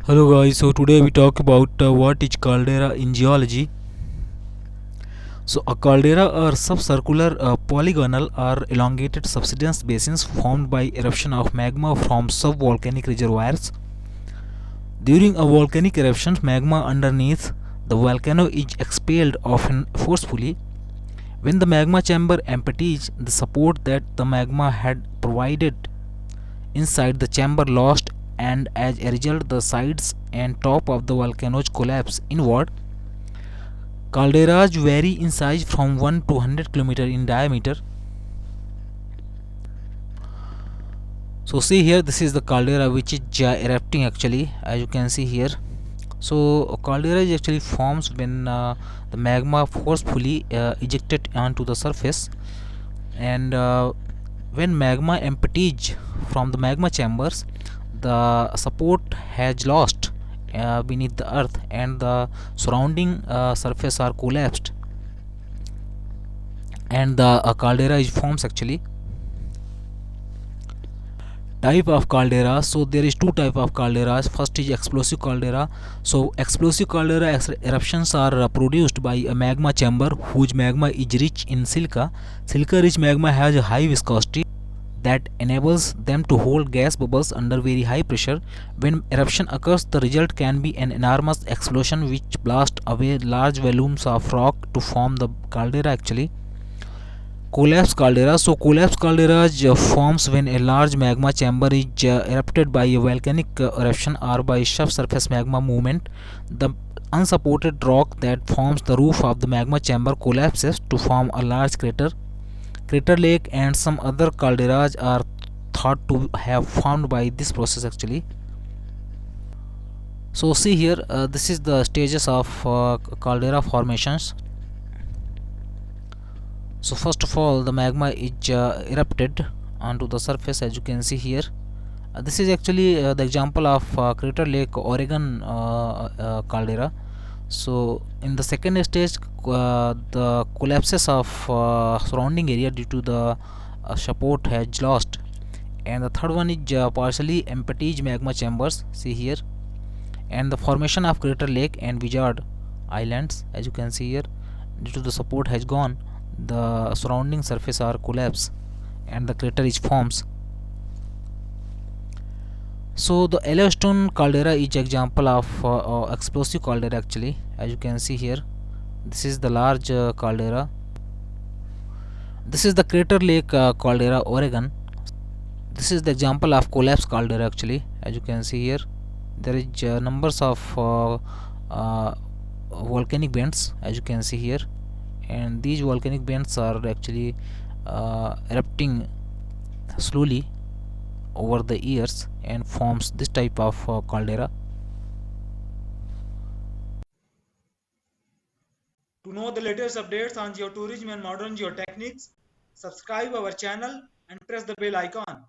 Hello guys, so today we talk about what is caldera in geology. So a caldera are subcircular, polygonal or elongated subsidence basins formed by eruption of magma from subvolcanic reservoirs. During a volcanic eruption, magma underneath the volcano is expelled often forcefully. When the magma chamber empties, the support that the magma had provided inside the chamber lost, and as a result the sides and top of the volcanoes collapse inward. Calderas vary in size from 1 to 100 km in diameter. So see here, this is the caldera which is erupting actually, as you can see here. So caldera is actually forms when the magma forcefully ejected onto the surface, and when magma empties from the magma chambers, the support has lost beneath the earth, and the surrounding surface are collapsed, and the caldera is forms actually. Type of caldera, so there is two type of calderas. First is explosive caldera. So explosive caldera eruptions are produced by a magma chamber whose magma is rich in silica. Silica rich magma has a high viscosity that enables them to hold gas bubbles under very high pressure. When eruption occurs, the result can be an enormous explosion which blasts away large volumes of rock to form the caldera actually. Collapse caldera. So collapse caldera forms when a large magma chamber is erupted by a volcanic eruption or by subsurface magma movement. The unsupported rock that forms the roof of the magma chamber collapses to form a large crater. Crater lake and some other calderas are thought to have formed by this process actually. So see here, this is the stages of caldera formations. So first of all, the magma is erupted onto the surface, as you can see here. This is actually the example of Crater Lake Oregon caldera. So in the second stage, the collapses of surrounding area due to the support has lost, and the third one is partially empty magma chambers, see here, and the formation of Crater Lake and Wizard Islands, as you can see here. Due to the support has gone, the surrounding surface are collapsed and the crater is forms. So the Yellowstone caldera is example of explosive caldera actually, as you can see here. This is the large caldera. This is the Crater Lake caldera Oregon. This is the example of collapse caldera actually, as you can see here. There is numbers of uh, volcanic vents, as you can see here, and these volcanic vents are actually erupting slowly over the years and forms this type of caldera. To know the latest updates on geotourism and modern geotechniques, subscribe our channel and press the bell icon.